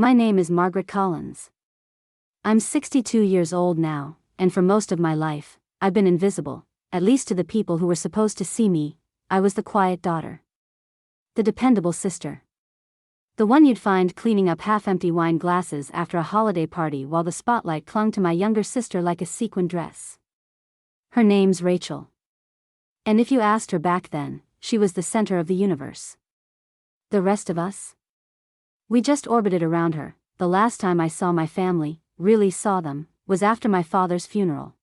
My name is Margaret Collins. I'm 62 years old now, and for most of my life, I've been invisible, at least to the people who were supposed to see me. I was the quiet daughter. The dependable sister. The one you'd find cleaning up half-empty wine glasses after a holiday party while the spotlight clung to my younger sister like a sequin dress. Her name's Rachel. And if you asked her back then, she was the center of the universe. The rest of us? We just orbited around her. The last time I saw my family, really saw them, was after my father's funeral.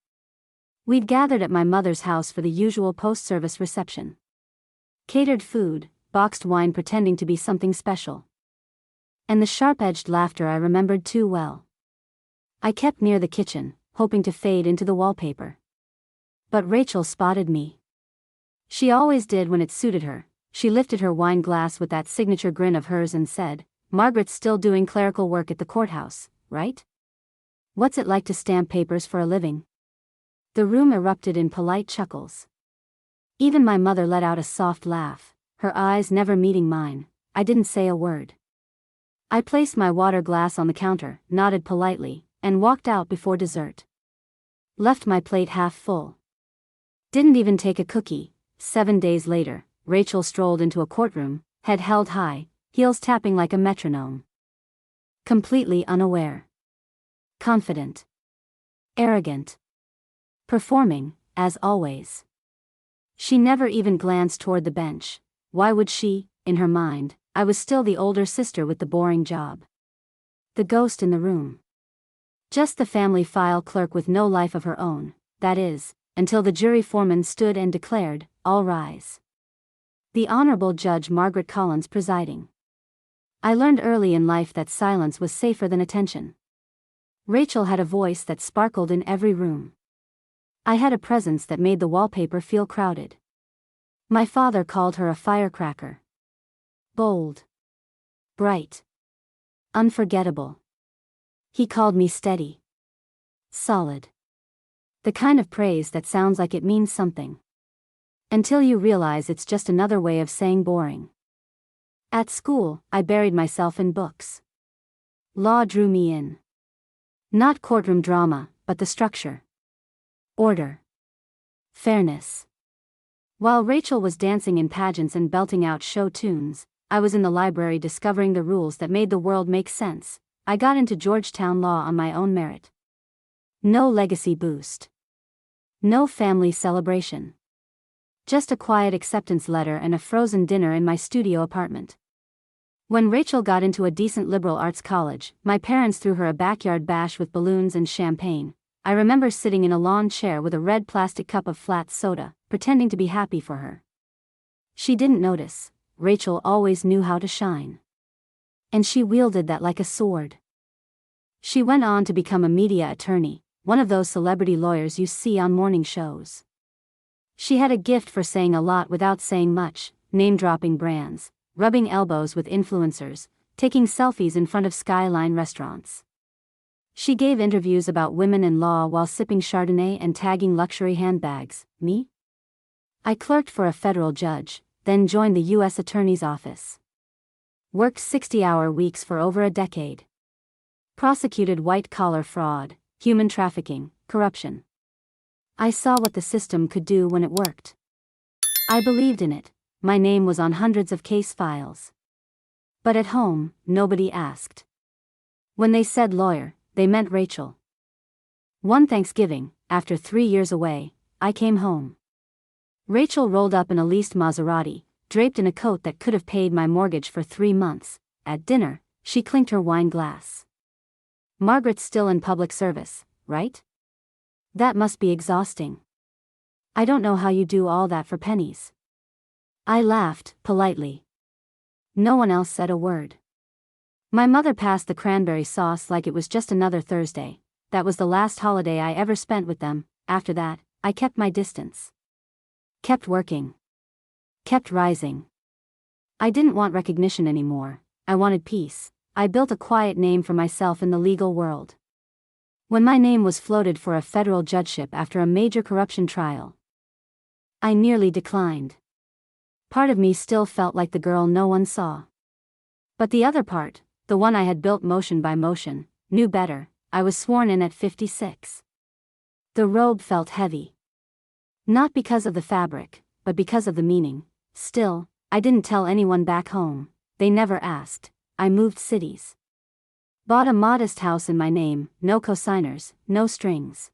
We'd gathered at my mother's house for the usual post-service reception. Catered food, boxed wine pretending to be something special. And the sharp-edged laughter I remembered too well. I kept near the kitchen, hoping to fade into the wallpaper. But Rachel spotted me. She always did when it suited her. She lifted her wine glass with that signature grin of hers and said, "Margaret's still doing clerical work at the courthouse, right? What's it like to stamp papers for a living?" The room erupted in polite chuckles. Even my mother let out a soft laugh, her eyes never meeting mine. I didn't say a word. I placed my water glass on the counter, nodded politely, and walked out before dessert. Left my plate half full. Didn't even take a cookie. 7 days later, Rachel strolled into a courtroom, head held high, heels tapping like a metronome. Completely unaware. Confident. Arrogant. Performing, as always. She never even glanced toward the bench. Why would she? In her mind, I was still the older sister with the boring job. The ghost in the room. Just the family file clerk with no life of her own, that is, until the jury foreman stood and declared, "All rise." The Honorable Judge Margaret Collins presiding. I learned early in life that silence was safer than attention. Rachel had a voice that sparkled in every room. I had a presence that made the wallpaper feel crowded. My father called her a firecracker. Bold. Bright. Unforgettable. He called me steady. Solid. The kind of praise that sounds like it means something. Until you realize it's just another way of saying boring. At school, I buried myself in books. Law drew me in. Not courtroom drama, but the structure. Order. Fairness. While Rachel was dancing in pageants and belting out show tunes, I was in the library discovering the rules that made the world make sense. I got into Georgetown law on my own merit. No legacy boost. No family celebration. Just a quiet acceptance letter and a frozen dinner in my studio apartment. When Rachel got into a decent liberal arts college, my parents threw her a backyard bash with balloons and champagne. I remember sitting in a lawn chair with a red plastic cup of flat soda, pretending to be happy for her. She didn't notice. Rachel always knew how to shine. And she wielded that like a sword. She went on to become a media attorney, one of those celebrity lawyers you see on morning shows. She had a gift for saying a lot without saying much, name-dropping brands, rubbing elbows with influencers, taking selfies in front of skyline restaurants. She gave interviews about women in law while sipping Chardonnay and tagging luxury handbags. Me? I clerked for a federal judge, then joined the U.S. Attorney's Office. Worked 60-hour weeks for over a decade. Prosecuted white-collar fraud, human trafficking, corruption. I saw what the system could do when it worked. I believed in it. My name was on hundreds of case files. But at home, nobody asked. When they said lawyer, they meant Rachel. One Thanksgiving, after 3 years away, I came home. Rachel rolled up in a leased Maserati, draped in a coat that could have paid my mortgage for 3 months. At dinner, she clinked her wine glass. "Margaret's still in public service, right? That must be exhausting. I don't know how you do all that for pennies." I laughed, politely. No one else said a word. My mother passed the cranberry sauce like it was just another Thursday. That was the last holiday I ever spent with them. After that, I kept my distance. Kept working. Kept rising. I didn't want recognition anymore. I wanted peace. I built a quiet name for myself in the legal world. When my name was floated for a federal judgeship after a major corruption trial, I nearly declined. Part of me still felt like the girl no one saw. But the other part, the one I had built motion by motion, knew better. I was sworn in at 56. The robe felt heavy. Not because of the fabric, but because of the meaning. Still, I didn't tell anyone back home. They never asked. I moved cities. Bought a modest house in my name, no cosigners, no strings.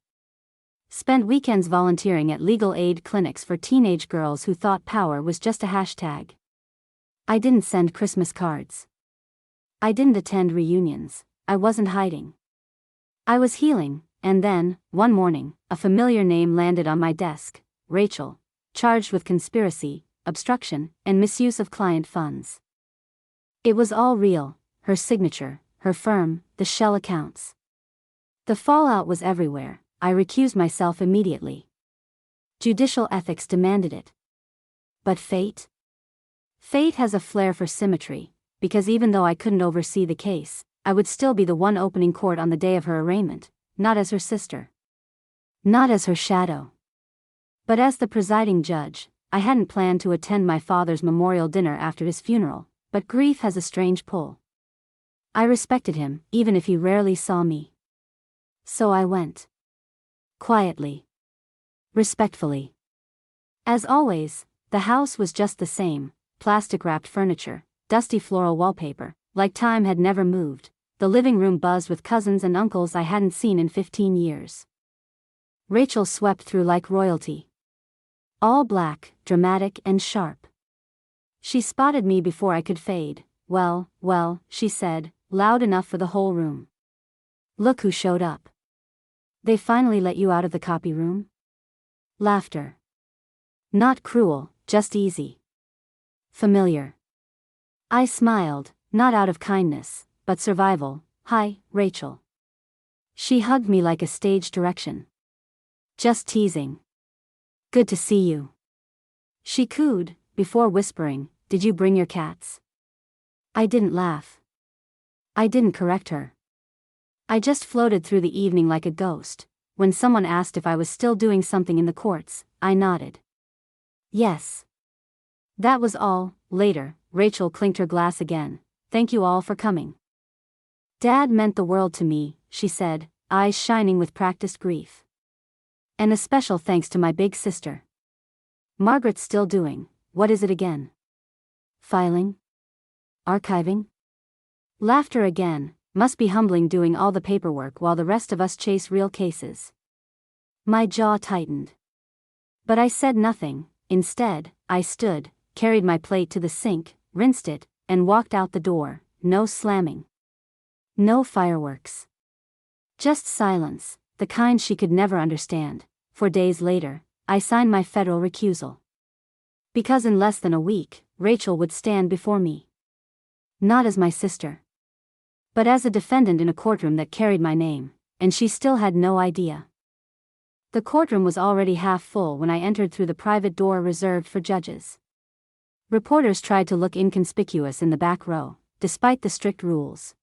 Spent weekends volunteering at legal aid clinics for teenage girls who thought power was just a hashtag. I didn't send Christmas cards. I didn't attend reunions. I wasn't hiding. I was healing, and then, one morning, a familiar name landed on my desk, Rachel, charged with conspiracy, obstruction, and misuse of client funds. It was all real, her signature, her firm, the shell accounts. The fallout was everywhere. I recused myself immediately. Judicial ethics demanded it. But fate? Fate has a flair for symmetry, because even though I couldn't oversee the case, I would still be the one opening court on the day of her arraignment, not as her sister. Not as her shadow. But as the presiding judge. I hadn't planned to attend my father's memorial dinner after his funeral, but grief has a strange pull. I respected him, even if he rarely saw me. So I went. Quietly. Respectfully. As always, the house was just the same, plastic-wrapped furniture, dusty floral wallpaper, like time had never moved. The living room buzzed with cousins and uncles I hadn't seen in 15 years. Rachel swept through like royalty. All black, dramatic and sharp. She spotted me before I could fade. Well, she said, loud enough for the whole room. Look who showed up. They finally let you out of the copy room? Laughter. Not cruel, just easy. Familiar. I smiled, not out of kindness, but survival. Hi, Rachel. She hugged me like a stage direction. Just teasing. Good to see you. She cooed, before whispering, did you bring your cats? I didn't laugh. I didn't correct her. I just floated through the evening like a ghost. When someone asked if I was still doing something in the courts, I nodded. Yes. That was all. Later, Rachel clinked her glass again. Thank you all for coming. Dad meant the world to me, she said, eyes shining with practiced grief. And a special thanks to my big sister. Margaret's still doing, what is it again? Filing? Archiving? Laughter again, must be humbling doing all the paperwork while the rest of us chase real cases. My jaw tightened. But I said nothing. Instead, I stood, carried my plate to the sink, rinsed it, and walked out the door. No slamming. No fireworks. Just silence, the kind she could never understand. 4 days later, I signed my federal recusal. Because in less than a week, Rachel would stand before me. Not as my sister. But as a defendant in a courtroom that carried my name, and she still had no idea. The courtroom was already half full when I entered through the private door reserved for judges. Reporters tried to look inconspicuous in the back row, despite the strict rules.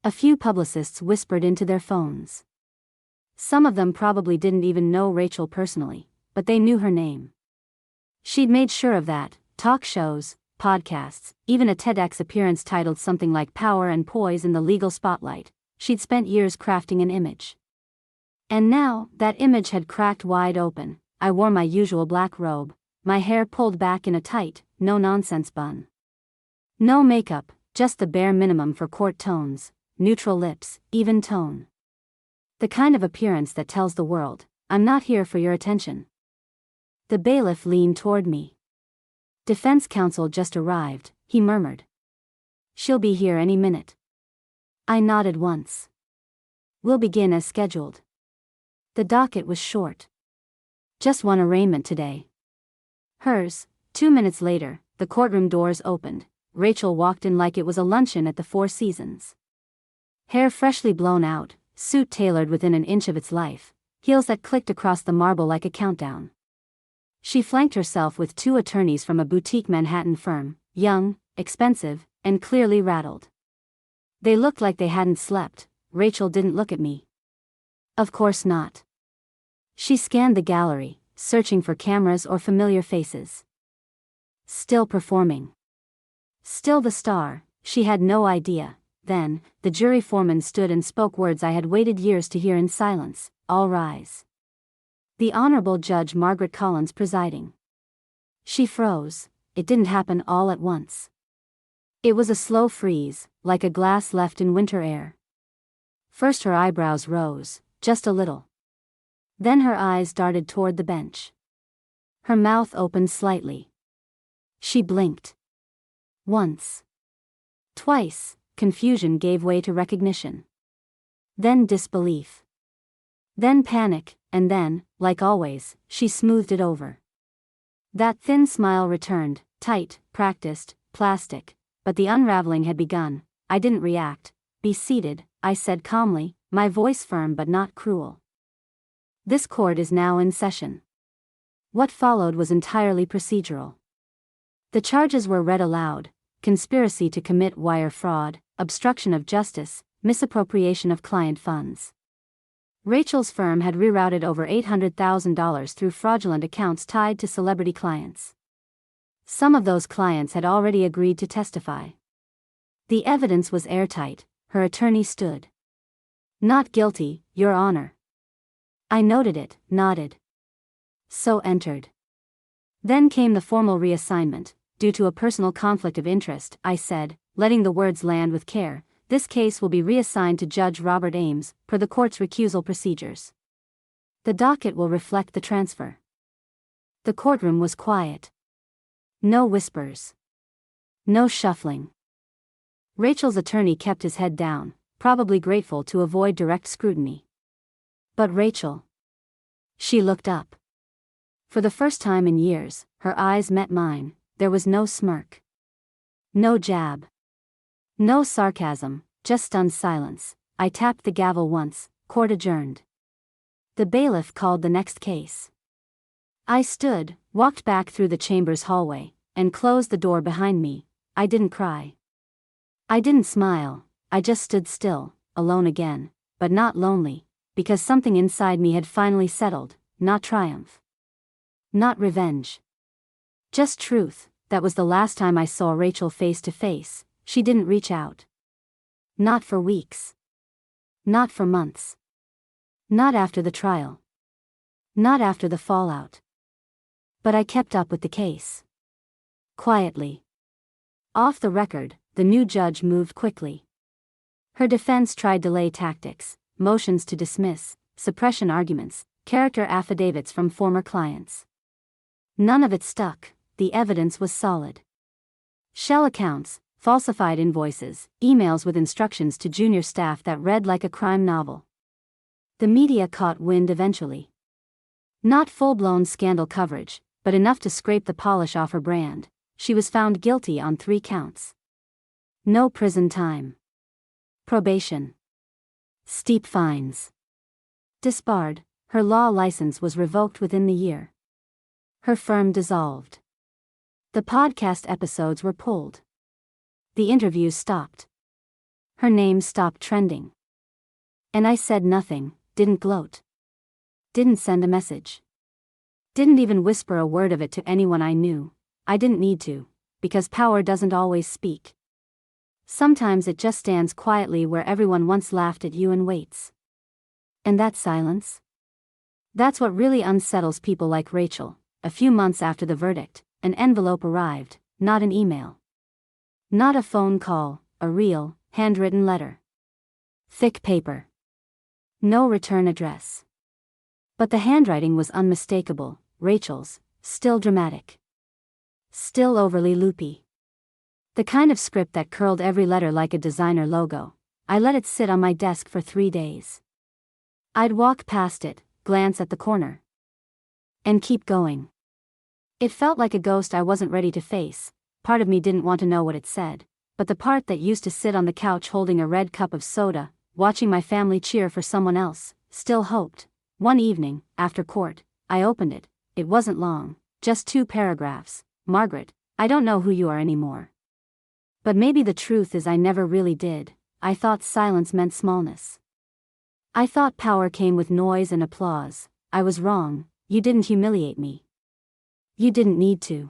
A few publicists whispered into their phones. Some of them probably didn't even know Rachel personally, but they knew her name. She'd made sure of that. Talk shows, podcasts, even a TEDx appearance titled something like Power and Poise in the Legal Spotlight. She'd spent years crafting an image. And now, that image had cracked wide open. I wore my usual black robe, my hair pulled back in a tight, no-nonsense bun. No makeup, just the bare minimum for court tones, neutral lips, even tone. The kind of appearance that tells the world, I'm not here for your attention. The bailiff leaned toward me. Defense counsel just arrived, he murmured. She'll be here any minute. I nodded once. We'll begin as scheduled. The docket was short. Just one arraignment today. Hers. 2 minutes later, the courtroom doors opened. Rachel walked in like it was a luncheon at the Four Seasons. Hair freshly blown out, suit tailored within an inch of its life, heels that clicked across the marble like a countdown. She flanked herself with 2 attorneys from a boutique Manhattan firm, young, expensive, and clearly rattled. They looked like they hadn't slept. Rachel didn't look at me. Of course not. She scanned the gallery, searching for cameras or familiar faces. Still performing. Still the star, she had no idea. Then, the jury foreman stood and spoke words I had waited years to hear in silence. All rise. The Honorable Judge Margaret Collins presiding. She froze. It didn't happen all at once. It was a slow freeze, like a glass left in winter air. First her eyebrows rose, just a little. Then her eyes darted toward the bench. Her mouth opened slightly. She blinked. Once. Twice, confusion gave way to recognition. Then disbelief. Then panic, and then, like always, she smoothed it over. That thin smile returned, tight, practiced, plastic, but the unraveling had begun. I didn't react. Be seated, I said calmly, my voice firm but not cruel. This court is now in session. What followed was entirely procedural. The charges were read aloud: conspiracy to commit wire fraud, obstruction of justice, misappropriation of client funds. Rachel's firm had rerouted over $800,000 through fraudulent accounts tied to celebrity clients. Some of those clients had already agreed to testify. The evidence was airtight. Her attorney stood. Not guilty, Your Honor. I noted it, nodded. So entered. Then came the formal reassignment. Due to a personal conflict of interest, I said, letting the words land with care, this case will be reassigned to Judge Robert Ames, per the court's recusal procedures. The docket will reflect the transfer. The courtroom was quiet. No whispers. No shuffling. Rachel's attorney kept his head down, probably grateful to avoid direct scrutiny. But Rachel. She looked up. For the first time in years, her eyes met mine. There was no smirk. No jab. No sarcasm, just stunned silence. I tapped the gavel once. Court adjourned. The bailiff called the next case. I stood, walked back through the chamber's hallway, and closed the door behind me. I didn't cry. I didn't smile. I just stood still, alone again, but not lonely, because something inside me had finally settled. Not triumph. Not revenge. Just truth. That was the last time I saw Rachel face to face. She didn't reach out. Not for weeks. Not for months. Not after the trial. Not after the fallout. But I kept up with the case. Quietly. Off the record, the new judge moved quickly. Her defense tried delay tactics, motions to dismiss, suppression arguments, character affidavits from former clients. None of it stuck. The evidence was solid. Shell accounts, falsified invoices, emails with instructions to junior staff that read like a crime novel. The media caught wind eventually. Not full-blown scandal coverage, but enough to scrape the polish off her brand. She was found guilty on 3 counts. No prison time. Probation. Steep fines. Disbarred, her law license was revoked within the year. Her firm dissolved. The podcast episodes were pulled. The interviews stopped. Her name stopped trending. And I said nothing, didn't gloat. Didn't send a message. Didn't even whisper a word of it to anyone I knew. I didn't need to, because power doesn't always speak. Sometimes it just stands quietly where everyone once laughed at you and waits. And that silence? That's what really unsettles people like Rachel. A few months after the verdict, an envelope arrived, not an email. Not a phone call, a real, handwritten letter. Thick paper. No return address. But the handwriting was unmistakable, Rachel's, still dramatic. Still overly loopy. The kind of script that curled every letter like a designer logo. I let it sit on my desk for 3 days. I'd walk past it, glance at the corner. And keep going. It felt like a ghost I wasn't ready to face. Part of me didn't want to know what it said, but the part that used to sit on the couch holding a red cup of soda, watching my family cheer for someone else, still hoped. One evening, after court, I opened it. It wasn't long, just 2 paragraphs. Margaret, I don't know who you are anymore. But maybe the truth is I never really did. I thought silence meant smallness. I thought power came with noise and applause. I was wrong. You didn't humiliate me. You didn't need to.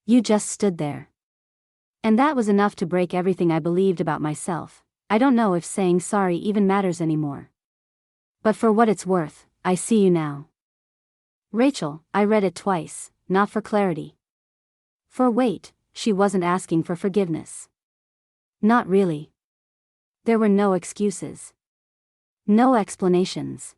You just stood there. And that was enough to break everything I believed about myself. I don't know if saying sorry even matters anymore. But for what it's worth, I see you now. Rachel, I read it twice, not for clarity. For wait, she wasn't asking for forgiveness. Not really. There were no excuses. No explanations.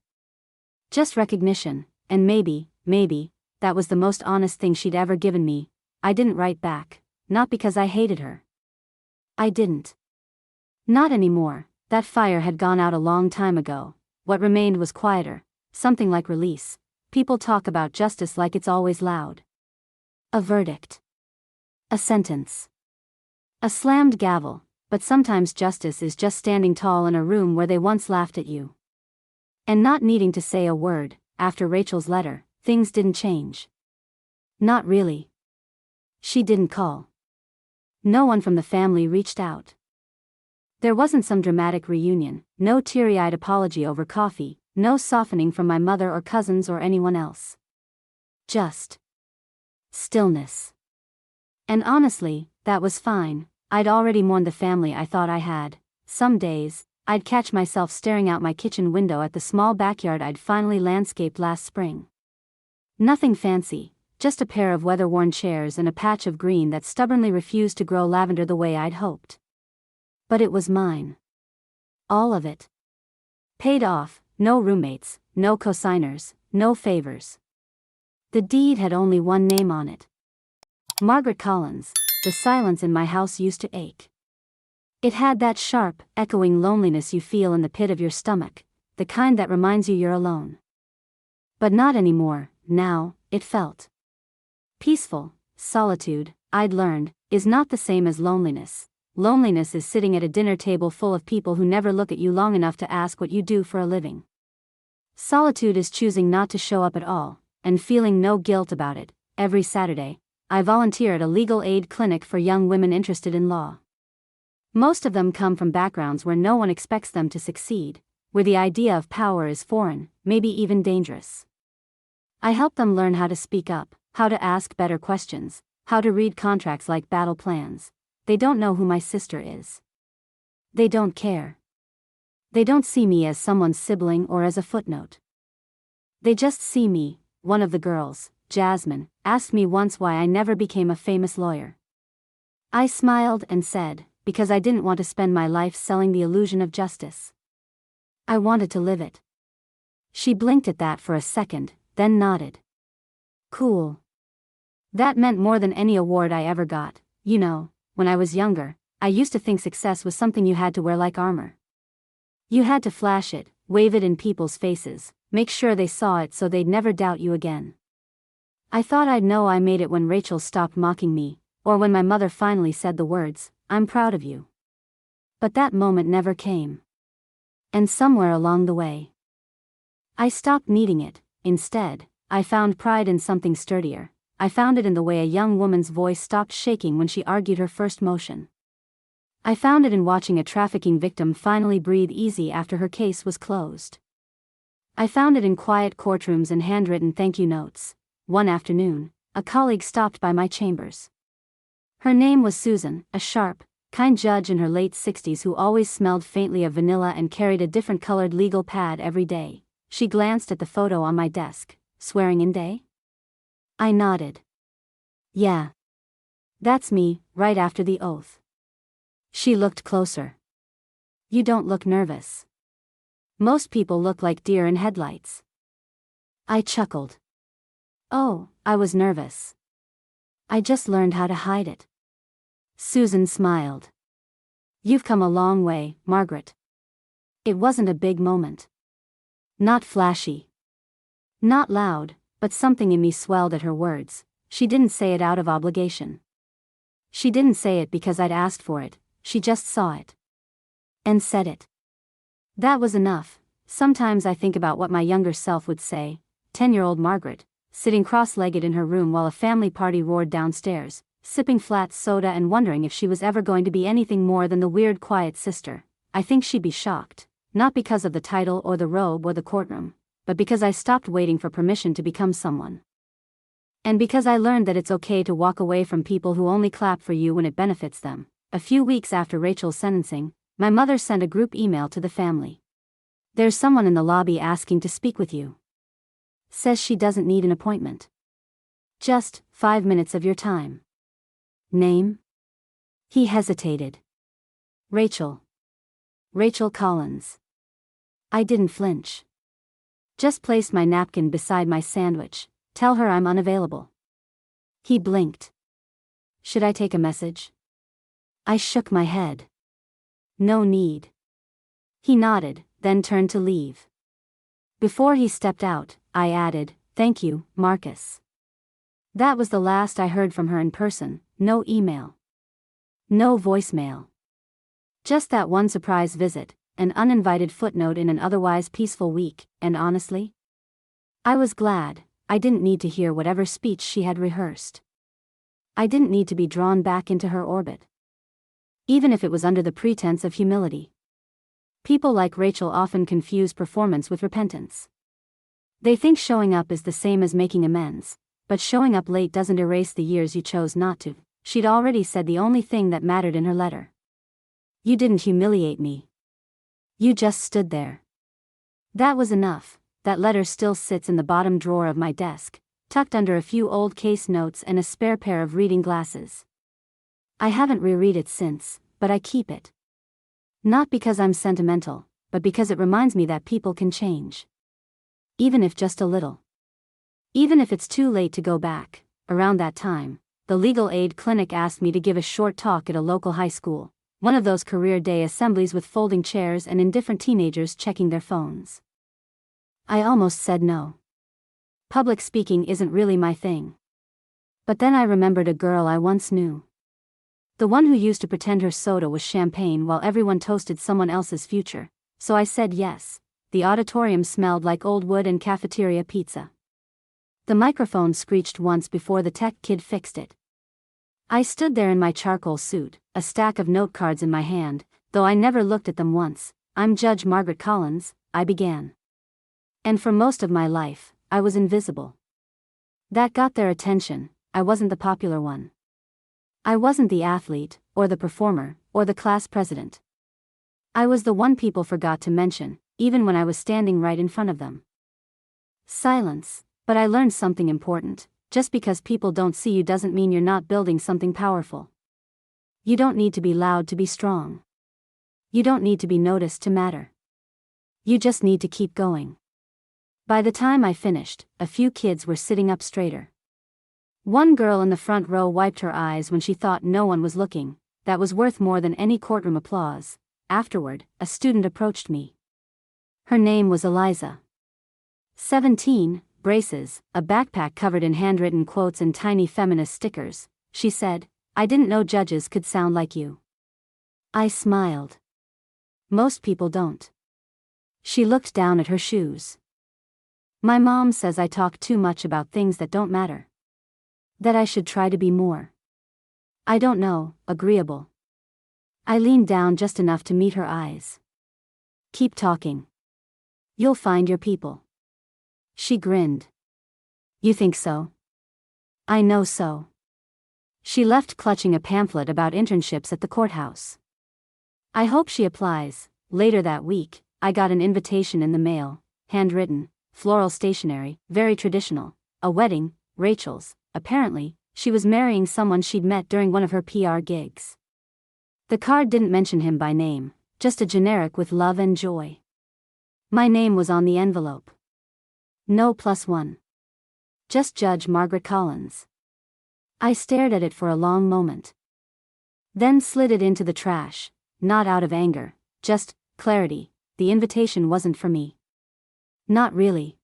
Just recognition, and maybe, that was the most honest thing she'd ever given me. I didn't write back, not because I hated her. I didn't. Not anymore, that fire had gone out a long time ago. What remained was quieter, something like release. People talk about justice like it's always loud. A verdict. A sentence. A slammed gavel, but sometimes justice is just standing tall in a room where they once laughed at you. And not needing to say a word. After Rachel's letter, things didn't change. Not really. She didn't call. No one from the family reached out. There wasn't some dramatic reunion, no teary-eyed apology over coffee, no softening from my mother or cousins or anyone else. Just stillness. And honestly, that was fine. I'd already mourned the family I thought I had. Some days, I'd catch myself staring out my kitchen window at the small backyard I'd finally landscaped last spring. Nothing fancy, just a pair of weather-worn chairs and a patch of green that stubbornly refused to grow lavender the way I'd hoped. But it was mine. All of it. Paid off, no roommates, no cosigners, no favors. The deed had only one name on it. Margaret Collins. The silence in my house used to ache. It had that sharp, echoing loneliness you feel in the pit of your stomach, the kind that reminds you you're alone. But not anymore. Now, it felt peaceful. Solitude, I'd learned, is not the same as loneliness. Loneliness is sitting at a dinner table full of people who never look at you long enough to ask what you do for a living. Solitude is choosing not to show up at all, and feeling no guilt about it. Every Saturday, I volunteer at a legal aid clinic for young women interested in law. Most of them come from backgrounds where no one expects them to succeed, where the idea of power is foreign, maybe even dangerous. I help them learn how to speak up, how to ask better questions, how to read contracts like battle plans. They don't know who my sister is. They don't care. They don't see me as someone's sibling or as a footnote. They just see me. One of the girls, Jasmine, asked me once why I never became a famous lawyer. I smiled and said, because I didn't want to spend my life selling the illusion of justice. I wanted to live it. She blinked at that for a second, then nodded. Cool. That meant more than any award I ever got. You know, when I was younger, I used to think success was something you had to wear like armor. You had to flash it, wave it in people's faces, make sure they saw it so they'd never doubt you again. I thought I'd know I made it when Rachel stopped mocking me, or when my mother finally said the words, "I'm proud of you." But that moment never came. And somewhere along the way, I stopped needing it. Instead, I found pride in something sturdier. I found it in the way a young woman's voice stopped shaking when she argued her first motion. I found it in watching a trafficking victim finally breathe easy after her case was closed. I found it in quiet courtrooms and handwritten thank you notes. One afternoon, a colleague stopped by my chambers. Her name was Susan, a sharp, kind judge in her late 60s who always smelled faintly of vanilla and carried a different colored legal pad every day. She glanced at the photo on my desk. Swearing-in day? I nodded. Yeah. That's me, right after the oath. She looked closer. You don't look nervous. Most people look like deer in headlights. I chuckled. Oh, I was nervous. I just learned how to hide it. Susan smiled. You've come a long way, Margaret. It wasn't a big moment. Not flashy. Not loud, but something in me swelled at her words. She didn't say it out of obligation. She didn't say it because I'd asked for it, she just saw it. And said it. That was enough. Sometimes I think about what my younger self would say. 10-year-old Margaret, sitting cross-legged in her room while a family party roared downstairs, sipping flat soda and wondering if she was ever going to be anything more than the weird quiet sister. I think she'd be shocked, not because of the title or the robe or the courtroom, but because I stopped waiting for permission to become someone. And because I learned that it's okay to walk away from people who only clap for you when it benefits them. A few weeks after Rachel's sentencing, my mother sent a group email to the family. "There's someone in the lobby asking to speak with you. Says she doesn't need an appointment. Just 5 minutes of your time. Name?" He hesitated. "Rachel. Rachel Collins." I didn't flinch. Just placed my napkin beside my sandwich. "Tell her I'm unavailable." He blinked. "Should I take a message?" I shook my head. "No need." He nodded, then turned to leave. Before he stepped out, I added, "Thank you, Marcus." That was the last I heard from her in person. No email. No voicemail. Just that one surprise visit, an uninvited footnote in an otherwise peaceful week, and honestly, I was glad. I didn't need to hear whatever speech she had rehearsed. I didn't need to be drawn back into her orbit. Even if it was under the pretense of humility. People like Rachel often confuse performance with repentance. They think showing up is the same as making amends, but showing up late doesn't erase the years you chose not to. She'd already said the only thing that mattered in her letter. "You didn't humiliate me. You just stood there." That was enough. That letter still sits in the bottom drawer of my desk, tucked under a few old case notes and a spare pair of reading glasses. I haven't reread it since, but I keep it. Not because I'm sentimental, but because it reminds me that people can change. Even if just a little. Even if it's too late to go back. Around that time, the legal aid clinic asked me to give a short talk at a local high school, one of those career day assemblies with folding chairs and indifferent teenagers checking their phones. I almost said no. Public speaking isn't really my thing. But then I remembered a girl I once knew. The one who used to pretend her soda was champagne while everyone toasted someone else's future, so I said yes. The auditorium smelled like old wood and cafeteria pizza. The microphone screeched once before the tech kid fixed it. I stood there in my charcoal suit, a stack of note cards in my hand, though I never looked at them once. "I'm Judge Margaret Collins," I began. And for most of my life, I was invisible. That got their attention. I wasn't the popular one. I wasn't the athlete, or the performer, or the class president. I was the one people forgot to mention, even when I was standing right in front of them. Silence, but I learned something important. Just because people don't see you doesn't mean you're not building something powerful. You don't need to be loud to be strong. You don't need to be noticed to matter. You just need to keep going. By the time I finished, a few kids were sitting up straighter. One girl in the front row wiped her eyes when she thought no one was looking. That was worth more than any courtroom applause. Afterward, a student approached me. Her name was Eliza. 17, braces, a backpack covered in handwritten quotes and tiny feminist stickers. She said, "I didn't know judges could sound like you." I smiled. Most people don't. She looked down at her shoes. "My mom says I talk too much about things that don't matter. That I should try to be more, I don't know, agreeable." I leaned down just enough to meet her eyes. "Keep talking. You'll find your people." She grinned. "You think so?" "I know so." She left clutching a pamphlet about internships at the courthouse. I hope she applies. Later that week, I got an invitation in the mail, handwritten, floral stationery, very traditional. A wedding, Rachel's. Apparently, she was marrying someone she'd met during one of her PR gigs. The card didn't mention him by name, just a generic with "love and joy." My name was on the envelope. No +1. Just Judge Margaret Collins. I stared at it for a long moment. Then slid it into the trash, not out of anger, just clarity. The invitation wasn't for me. Not really.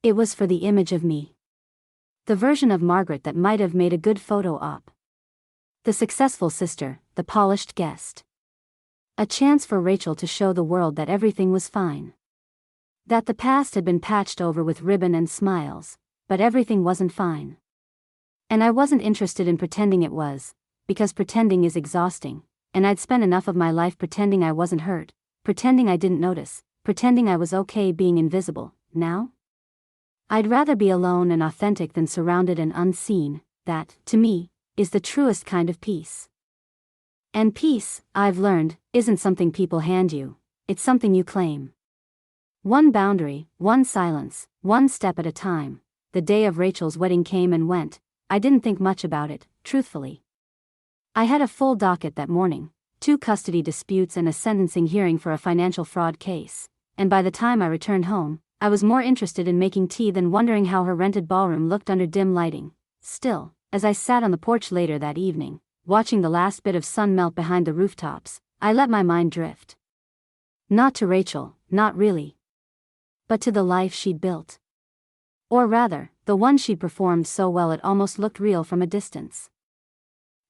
It was for the image of me. The version of Margaret that might have made a good photo op. The successful sister, the polished guest. A chance for Rachel to show the world that everything was fine. That the past had been patched over with ribbon and smiles, but everything wasn't fine. And I wasn't interested in pretending it was, because pretending is exhausting, and I'd spent enough of my life pretending I wasn't hurt, pretending I didn't notice, pretending I was okay being invisible. Now? I'd rather be alone and authentic than surrounded and unseen. That, to me, is the truest kind of peace. And peace, I've learned, isn't something people hand you, it's something you claim. One boundary, one silence, one step at a time. The day of Rachel's wedding came and went. I didn't think much about it, truthfully. I had a full docket that morning, 2 custody disputes and a sentencing hearing for a financial fraud case, and by the time I returned home, I was more interested in making tea than wondering how her rented ballroom looked under dim lighting. Still, as I sat on the porch later that evening, watching the last bit of sun melt behind the rooftops, I let my mind drift. Not to Rachel, not really. But to the life she'd built. Or rather, the one she'd performed so well it almost looked real from a distance.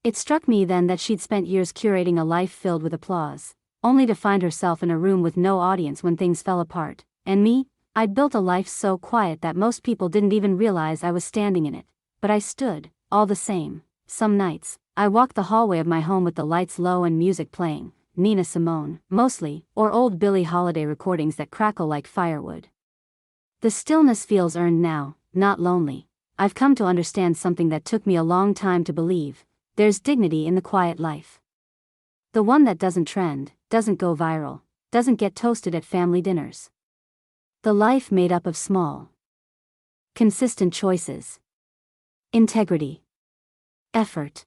It struck me then that she'd spent years curating a life filled with applause, only to find herself in a room with no audience when things fell apart, and me, I'd built a life so quiet that most people didn't even realize I was standing in it, but I stood, all the same. Some nights, I walked the hallway of my home with the lights low and music playing, Nina Simone, mostly, or old Billie Holiday recordings that crackle like firewood. The stillness feels earned now, not lonely. I've come to understand something that took me a long time to believe. There's dignity in the quiet life. The one that doesn't trend, doesn't go viral, doesn't get toasted at family dinners. The life made up of small, consistent choices. Integrity. Effort.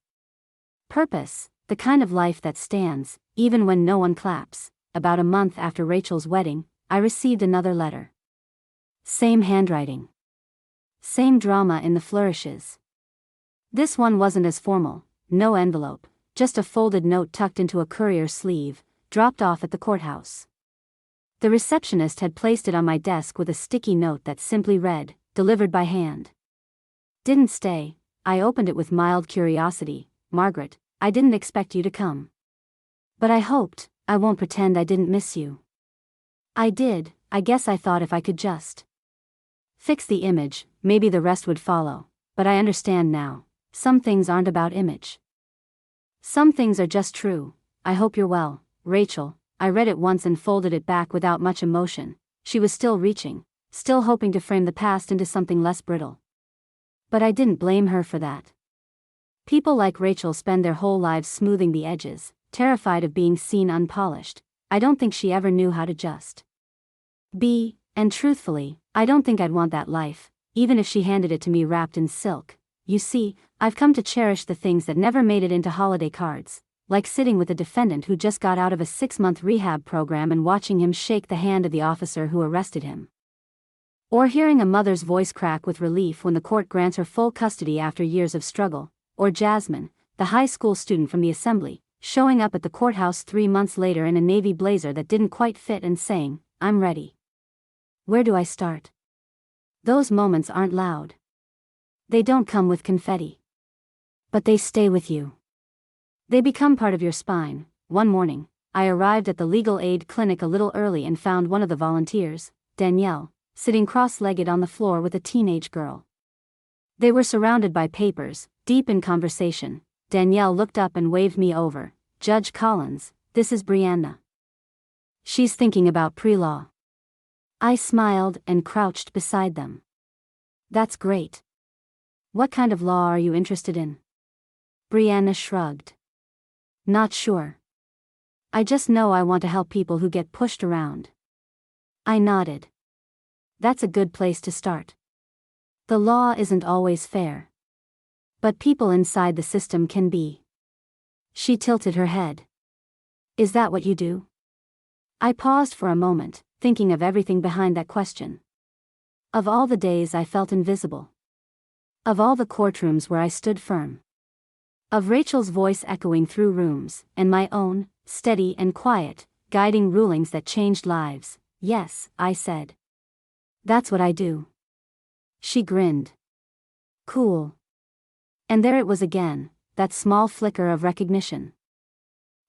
Purpose, the kind of life that stands, even when no one claps. About a month after Rachel's wedding, I received another letter. Same handwriting. Same drama in the flourishes. This one wasn't as formal, no envelope, just a folded note tucked into a courier's sleeve, dropped off at the courthouse. The receptionist had placed it on my desk with a sticky note that simply read, "Delivered by hand." Didn't stay. I opened it with mild curiosity. "Margaret, I didn't expect you to come. But I hoped, I won't pretend I didn't miss you." I did. I guess I thought if I could just fix the image, maybe the rest would follow. But I understand now. Some things aren't about image. Some things are just true. "I hope you're well, Rachel." I read it once and folded it back without much emotion. She was still reaching, still hoping to frame the past into something less brittle. But I didn't blame her for that. People like Rachel spend their whole lives smoothing the edges, terrified of being seen unpolished. I don't think she ever knew how to just be, and truthfully, I don't think I'd want that life, even if she handed it to me wrapped in silk. You see, I've come to cherish the things that never made it into holiday cards, like sitting with a defendant who just got out of a 6-month rehab program and watching him shake the hand of the officer who arrested him. Or hearing a mother's voice crack with relief when the court grants her full custody after years of struggle. Or Jasmine, the high school student from the assembly, showing up at the courthouse 3 months later in a navy blazer that didn't quite fit and saying, "I'm ready." Where do I start? Those moments aren't loud. They don't come with confetti. But they stay with you. They become part of your spine. One morning, I arrived at the legal aid clinic a little early and found one of the volunteers, Danielle, sitting cross-legged on the floor with a teenage girl. They were surrounded by papers, deep in conversation. Danielle looked up and waved me over. "Judge Collins, this is Brianna. She's thinking about pre-law." I smiled and crouched beside them. "That's great. What kind of law are you interested in?" Brianna shrugged. "Not sure. I just know I want to help people who get pushed around." I nodded. "That's a good place to start. The law isn't always fair. But people inside the system can be." She tilted her head. "Is that what you do?" I paused for a moment, thinking of everything behind that question. Of all the days I felt invisible. Of all the courtrooms where I stood firm. Of Rachel's voice echoing through rooms, and my own, steady and quiet, guiding rulings that changed lives. "Yes," I said. "That's what I do." She grinned. "Cool." And there it was again, that small flicker of recognition.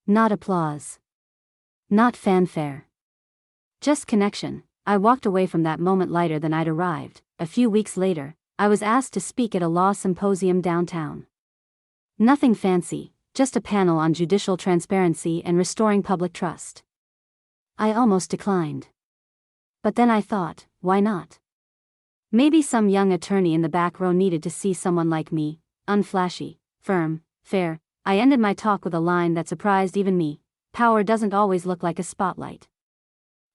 Not applause. Not fanfare. Just connection. I walked away from that moment lighter than I'd arrived. A few weeks later, I was asked to speak at a law symposium downtown. Nothing fancy, just a panel on judicial transparency and restoring public trust. I almost declined. But then I thought, why not? Maybe some young attorney in the back row needed to see someone like me, unflashy, firm, fair. I ended my talk with a line that surprised even me. Power doesn't always look like a spotlight.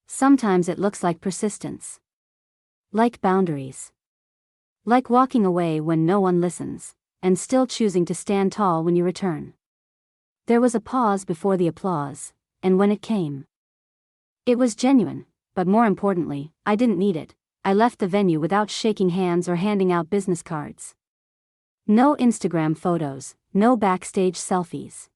Sometimes it looks like persistence. Like boundaries. Like walking away when no one listens, and still choosing to stand tall when you return. There was a pause before the applause, and when it came, it was genuine, but more importantly, I didn't need it. I left the venue without shaking hands or handing out business cards. No Instagram photos, no backstage selfies.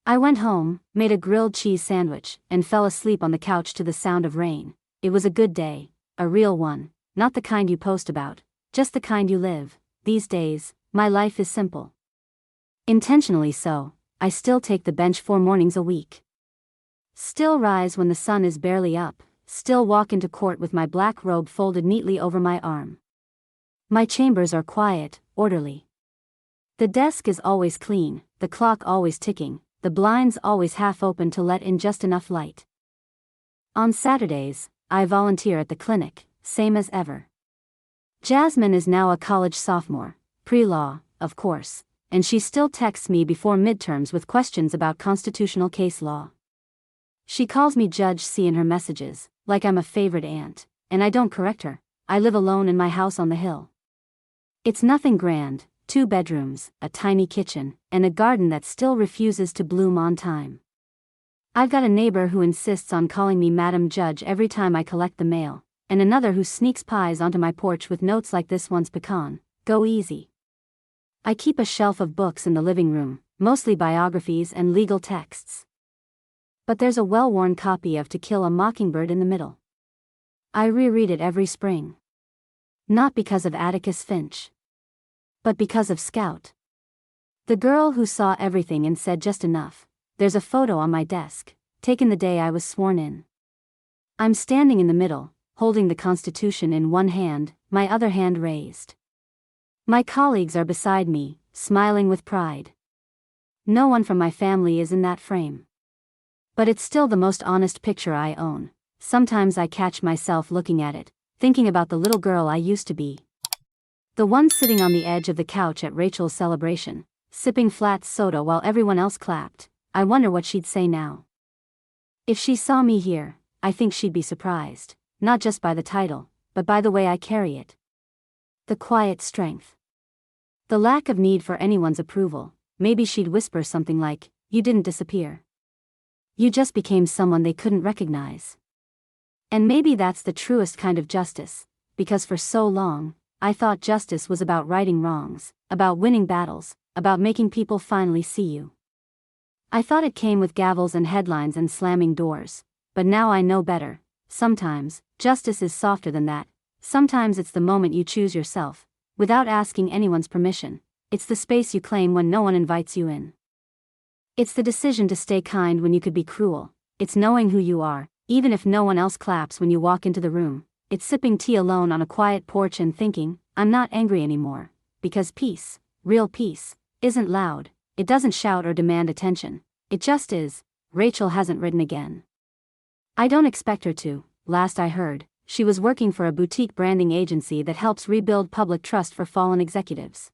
I went home, made a grilled cheese sandwich, and fell asleep on the couch to the sound of rain. It was a good day, a real one, not the kind you post about, just the kind you live. These days, my life is simple. Intentionally so. I still take the bench 4 mornings a week. Still rise when the sun is barely up, still walk into court with my black robe folded neatly over my arm. My chambers are quiet, orderly. The desk is always clean, the clock always ticking, the blinds always half open to let in just enough light. On Saturdays, I volunteer at the clinic, same as ever. Jasmine is now a college sophomore, pre-law, of course, and she still texts me before midterms with questions about constitutional case law. She calls me Judge C in her messages, like I'm a favorite aunt, and I don't correct her. I live alone in my house on the hill. It's nothing grand, 2 bedrooms, a tiny kitchen, and a garden that still refuses to bloom on time. I've got a neighbor who insists on calling me Madam Judge every time I collect the mail, and another who sneaks pies onto my porch with notes like this one's pecan, go easy. I keep a shelf of books in the living room, mostly biographies and legal texts. But there's a well-worn copy of To Kill a Mockingbird in the middle. I reread it every spring. Not because of Atticus Finch, but because of Scout. The girl who saw everything and said just enough. There's a photo on my desk, taken the day I was sworn in. I'm standing in the middle, holding the Constitution in one hand, my other hand raised. My colleagues are beside me, smiling with pride. No one from my family is in that frame. But it's still the most honest picture I own. Sometimes I catch myself looking at it, thinking about the little girl I used to be. The one sitting on the edge of the couch at Rachel's celebration, sipping flat soda while everyone else clapped. I wonder what she'd say now. If she saw me here, I think she'd be surprised, not just by the title, but by the way I carry it. The quiet strength. The lack of need for anyone's approval. Maybe she'd whisper something like, "You didn't disappear. You just became someone they couldn't recognize." And maybe that's the truest kind of justice, because for so long, I thought justice was about righting wrongs, about winning battles, about making people finally see you. I thought it came with gavels and headlines and slamming doors, but now I know better. Sometimes, justice is softer than that. Sometimes it's the moment you choose yourself, without asking anyone's permission. It's the space you claim when no one invites you in. It's the decision to stay kind when you could be cruel. It's knowing who you are, even if no one else claps when you walk into the room. It's sipping tea alone on a quiet porch and thinking, I'm not angry anymore. Because peace, real peace, isn't loud. It doesn't shout or demand attention. It just is. Rachel hasn't written again. I don't expect her to. Last I heard, she was working for a boutique branding agency that helps rebuild public trust for fallen executives.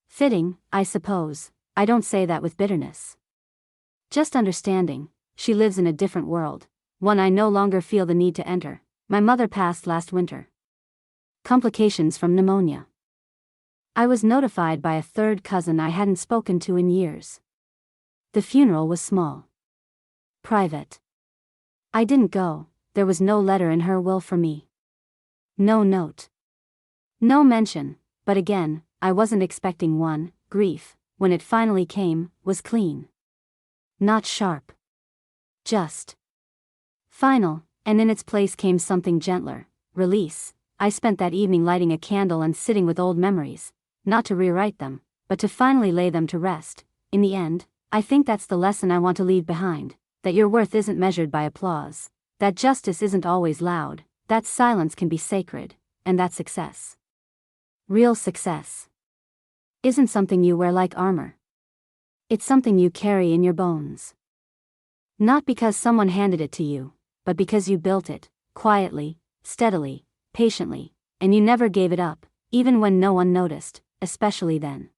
Fitting, I suppose. I don't say that with bitterness. Just understanding, she lives in a different world, one I no longer feel the need to enter. My mother passed last winter. Complications from pneumonia. I was notified by a third cousin I hadn't spoken to in years. The funeral was small. Private. I didn't go. There was no letter in her will for me. No note. No mention, but again, I wasn't expecting one. Grief, when it finally came, was clean. Not sharp. Just final, and in its place came something gentler. Release. I spent that evening lighting a candle and sitting with old memories, not to rewrite them, but to finally lay them to rest. In the end, I think that's the lesson I want to leave behind, that your worth isn't measured by applause, that justice isn't always loud, that silence can be sacred, and that success, real success, isn't something you wear like armor. It's something you carry in your bones. Not because someone handed it to you, but because you built it, quietly, steadily, patiently, and you never gave it up, even when no one noticed, especially then.